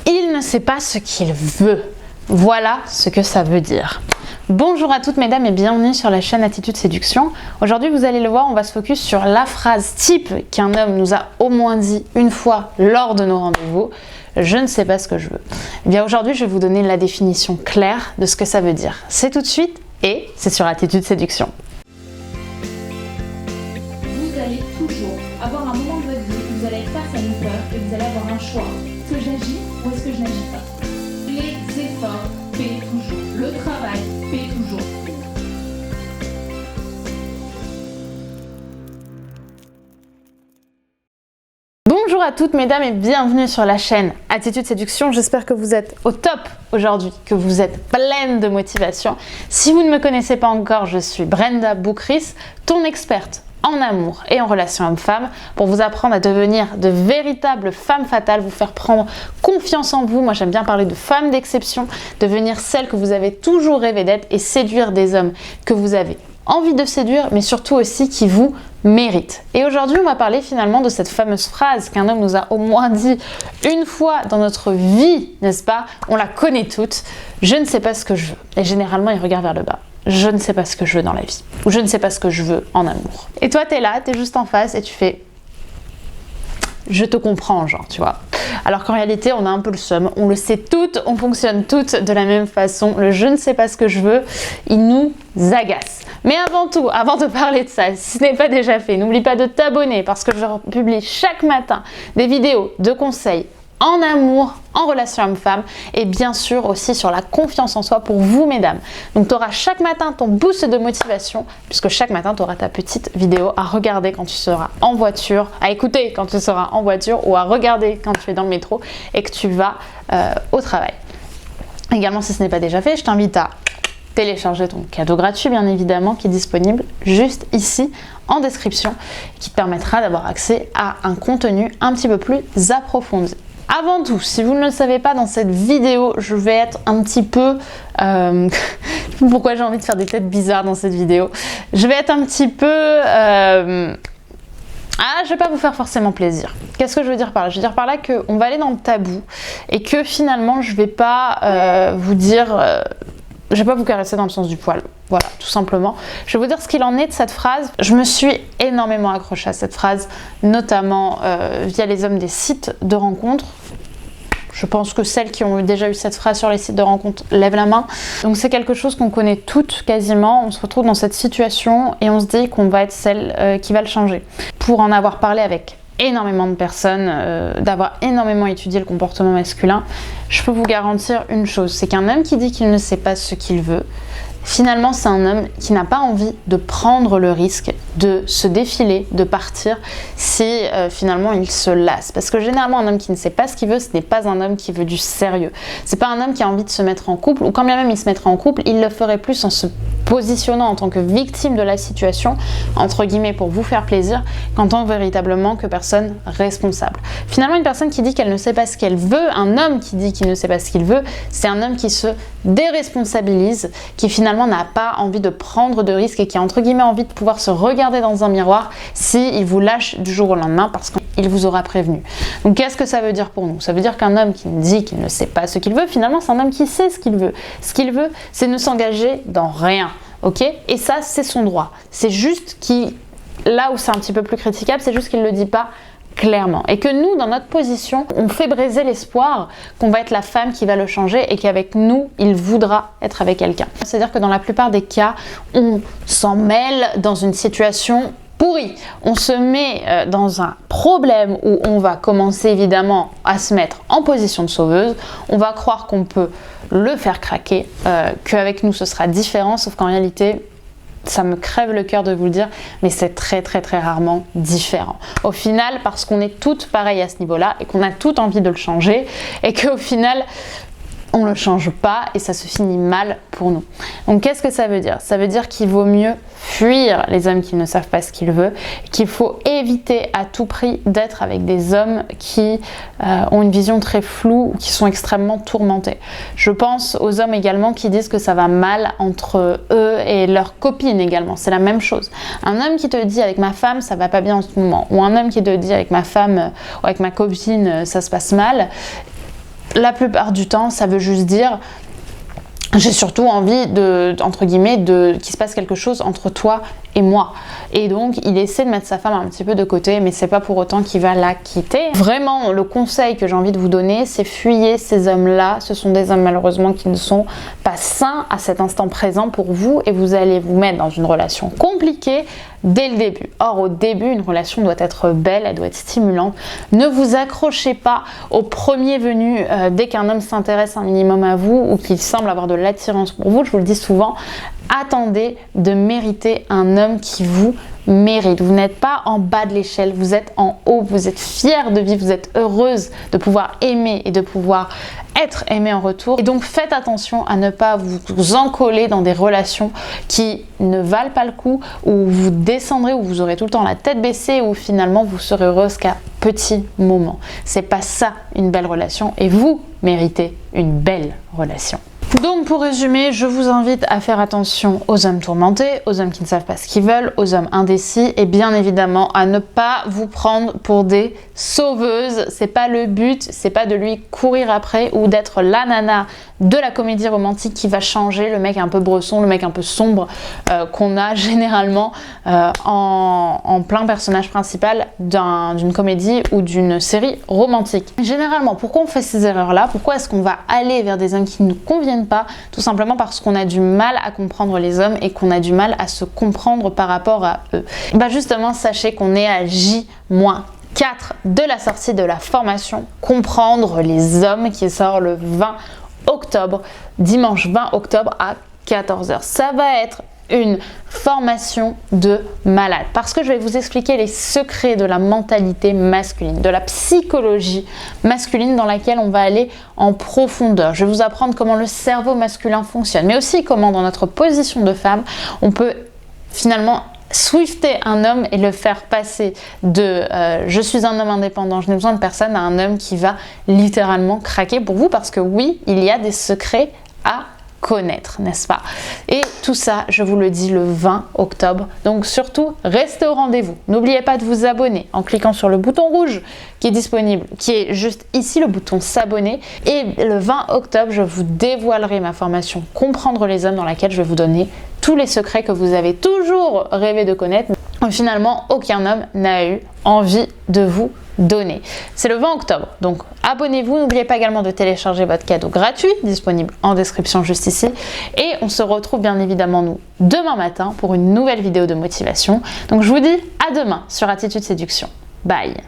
Il ne sait pas ce qu'il veut. Voilà ce que ça veut dire. Bonjour à toutes mesdames et bienvenue sur la chaîne Attitude Séduction. Aujourd'hui, vous allez le voir, on va se focus sur la phrase type qu'un homme nous a au moins dit une fois lors de nos rendez-vous. Je ne sais pas ce que je veux. Eh bien aujourd'hui, je vais vous donner la définition claire de ce que ça veut dire. C'est tout de suite et c'est sur Attitude Séduction. Vous allez toujours avoir un moment de votre vie où vous allez être face à une peur et vous allez avoir un choix. Est-ce que j'agis ou est-ce que je n'agis pas? Les efforts paient toujours. Le travail paie toujours. Bonjour à toutes mesdames et bienvenue sur la chaîne Attitude Séduction. J'espère que vous êtes au top aujourd'hui, que vous êtes pleine de motivation. Si vous ne me connaissez pas encore, je suis Brenda Boukris, ton experte en amour et en relation homme-femme pour vous apprendre à devenir de véritables femmes fatales, vous faire prendre confiance en vous. Moi, j'aime bien parler de femmes d'exception, devenir celle que vous avez toujours rêvé d'être et séduire des hommes que vous avez envie de séduire, mais surtout aussi qui vous méritent. Et aujourd'hui, on va parler finalement de cette fameuse phrase qu'un homme nous a au moins dit une fois dans notre vie, n'est-ce pas? On la connaît toutes. Je ne sais pas ce que je veux. Et généralement, il regarde vers le bas. Je ne sais pas ce que je veux dans la vie. Ou je ne sais pas ce que je veux en amour. Et toi, t'es là, t'es juste en face et tu fais... Je te comprends, genre, tu vois. Alors qu'en réalité, on a un peu le seum. On le sait toutes, on fonctionne toutes de la même façon. Le je ne sais pas ce que je veux, il nous agace. Mais avant tout, avant de parler de ça, si ce n'est pas déjà fait, n'oublie pas de t'abonner parce que je publie chaque matin des vidéos de conseils en amour, en relation homme-femme et bien sûr aussi sur la confiance en soi pour vous mesdames. Donc tu auras chaque matin ton boost de motivation puisque chaque matin tu auras ta petite vidéo à regarder quand tu seras en voiture, à écouter quand tu seras en voiture ou à regarder quand tu es dans le métro et que tu vas au travail. Également, si ce n'est pas déjà fait, je t'invite à télécharger ton cadeau gratuit bien évidemment qui est disponible juste ici en description qui te permettra d'avoir accès à un contenu un petit peu plus approfondi. Avant tout, si vous ne le savez pas, dans cette vidéo, je vais être un petit peu... pourquoi j'ai envie de faire des têtes bizarres dans cette vidéo? Je vais être un petit peu... je vais pas vous faire forcément plaisir. Qu'est-ce que je veux dire par là? Je veux dire par là qu'on va aller dans le tabou et que finalement, je vais pas vous dire... je vais pas vous caresser dans le sens du poil, voilà, tout simplement. Je vais vous dire ce qu'il en est de cette phrase. Je me suis énormément accrochée à cette phrase, notamment via les hommes des sites de rencontres. Je pense que celles qui ont déjà eu cette phrase sur les sites de rencontres lèvent la main. Donc c'est quelque chose qu'on connaît toutes quasiment. On se retrouve dans cette situation et on se dit qu'on va être celle qui va le changer. Pour en avoir parlé avec énormément de personnes, d'avoir énormément étudié le comportement masculin, je peux vous garantir une chose, c'est qu'un homme qui dit qu'il ne sait pas ce qu'il veut, finalement c'est un homme qui n'a pas envie de prendre le risque de se défiler, de partir si finalement il se lasse. Parce que généralement un homme qui ne sait pas ce qu'il veut, ce n'est pas un homme qui veut du sérieux. C'est pas un homme qui a envie de se mettre en couple, ou quand bien même il se mettrait en couple, il le ferait plus en se positionnant en tant que victime de la situation, entre guillemets pour vous faire plaisir, qu'en tant véritablement que personne responsable. Finalement une personne qui dit qu'elle ne sait pas ce qu'elle veut, un homme qui dit qu'il ne sait pas ce qu'il veut, c'est un homme qui se déresponsabilise, qui finalement n'a pas envie de prendre de risques et qui a entre guillemets envie de pouvoir se regarder dans un miroir s'il vous lâche du jour au lendemain parce qu'il vous aura prévenu. Donc qu'est-ce que ça veut dire pour nous? Ça veut dire qu'un homme qui dit qu'il ne sait pas ce qu'il veut, finalement c'est un homme qui sait ce qu'il veut. Ce qu'il veut, c'est ne s'engager dans rien. Ok? Et ça, c'est son droit. C'est juste là où c'est un petit peu plus critiquable, c'est juste qu'il ne le dit pas clairement. Et que nous, dans notre position, on fait briser l'espoir qu'on va être la femme qui va le changer et qu'avec nous, il voudra être avec quelqu'un. C'est-à-dire que dans la plupart des cas, on s'en mêle dans une situation pourrie. On se met dans un problème où on va commencer évidemment à se mettre en position de sauveuse. On va croire qu'on peut le faire craquer, qu'avec nous ce sera différent, sauf qu'en réalité, ça me crève le cœur de vous le dire, mais c'est très très très rarement différent. Au final, parce qu'on est toutes pareilles à ce niveau-là et qu'on a toutes envie de le changer et qu'au final, on ne le change pas et ça se finit mal pour nous. Donc qu'est-ce que ça veut dire? Ça veut dire qu'il vaut mieux fuir les hommes qui ne savent pas ce qu'ils veulent, qu'il faut éviter à tout prix d'être avec des hommes qui ont une vision très floue ou qui sont extrêmement tourmentés. Je pense aux hommes également qui disent que ça va mal entre eux et leurs copines également, c'est la même chose. Un homme qui te dit avec ma femme ça va pas bien en ce moment, ou un homme qui te dit avec ma femme ou avec ma copine ça se passe mal, la plupart du temps, ça veut juste dire j'ai surtout envie entre guillemets, qu'il se passe quelque chose entre toi et moi. Et donc, il essaie de mettre sa femme un petit peu de côté, mais c'est pas pour autant qu'il va la quitter. Vraiment, le conseil que j'ai envie de vous donner, c'est fuyez ces hommes-là. Ce sont des hommes malheureusement qui ne sont pas sains à cet instant présent pour vous et vous allez vous mettre dans une relation compliquée dès le début. Or, au début, une relation doit être belle, elle doit être stimulante. Ne vous accrochez pas au premier venu dès qu'un homme s'intéresse un minimum à vous ou qu'il semble avoir de l'attirance pour vous. Je vous le dis souvent, attendez de mériter un homme qui vous mérite. Vous n'êtes pas en bas de l'échelle, vous êtes en haut, vous êtes fière de vivre, vous êtes heureuse de pouvoir aimer et de pouvoir être aimé en retour. Et donc faites attention à ne pas vous encoller dans des relations qui ne valent pas le coup, où vous descendrez, où vous aurez tout le temps la tête baissée, où finalement vous serez heureuse qu'à petits moments. C'est pas ça une belle relation et vous méritez une belle relation. Donc pour résumer, je vous invite à faire attention aux hommes tourmentés, aux hommes qui ne savent pas ce qu'ils veulent, aux hommes indécis et bien évidemment à ne pas vous prendre pour des sauveuses. C'est pas le but, c'est pas de lui courir après ou d'être la nana de la comédie romantique qui va changer le mec un peu bresson, le mec un peu sombre qu'on a généralement en plein personnage principal d'une comédie ou d'une série romantique. Généralement, pourquoi on fait ces erreurs-là? Pourquoi est-ce qu'on va aller vers des hommes qui ne nous conviennent pas? Tout simplement parce qu'on a du mal à comprendre les hommes et qu'on a du mal à se comprendre par rapport à eux. Bah justement, sachez qu'on est à J-4 de la sortie de la formation Comprendre les hommes qui sort le 20 octobre, dimanche 20 octobre à 14h. Ça va être une formation de malade parce que je vais vous expliquer les secrets de la mentalité masculine, de la psychologie masculine dans laquelle on va aller en profondeur. Je vais vous apprendre comment le cerveau masculin fonctionne, mais aussi comment dans notre position de femme, on peut finalement swifter un homme et le faire passer de je suis un homme indépendant, je n'ai besoin de personne à un homme qui va littéralement craquer pour vous parce que oui, il y a des secrets à connaître, n'est-ce pas? Et tout ça, je vous le dis le 20 octobre. Donc surtout, restez au rendez-vous. N'oubliez pas de vous abonner en cliquant sur le bouton rouge qui est disponible, qui est juste ici, le bouton s'abonner. Et le 20 octobre, je vous dévoilerai ma formation Comprendre les hommes dans laquelle je vais vous donner tous les secrets que vous avez toujours rêvé de connaître. Finalement, aucun homme n'a eu envie de vous donner. C'est le 20 octobre, donc abonnez-vous. N'oubliez pas également de télécharger votre cadeau gratuit, disponible en description juste ici. Et on se retrouve bien évidemment, nous, demain matin pour une nouvelle vidéo de motivation. Donc je vous dis à demain sur Attitude Séduction. Bye!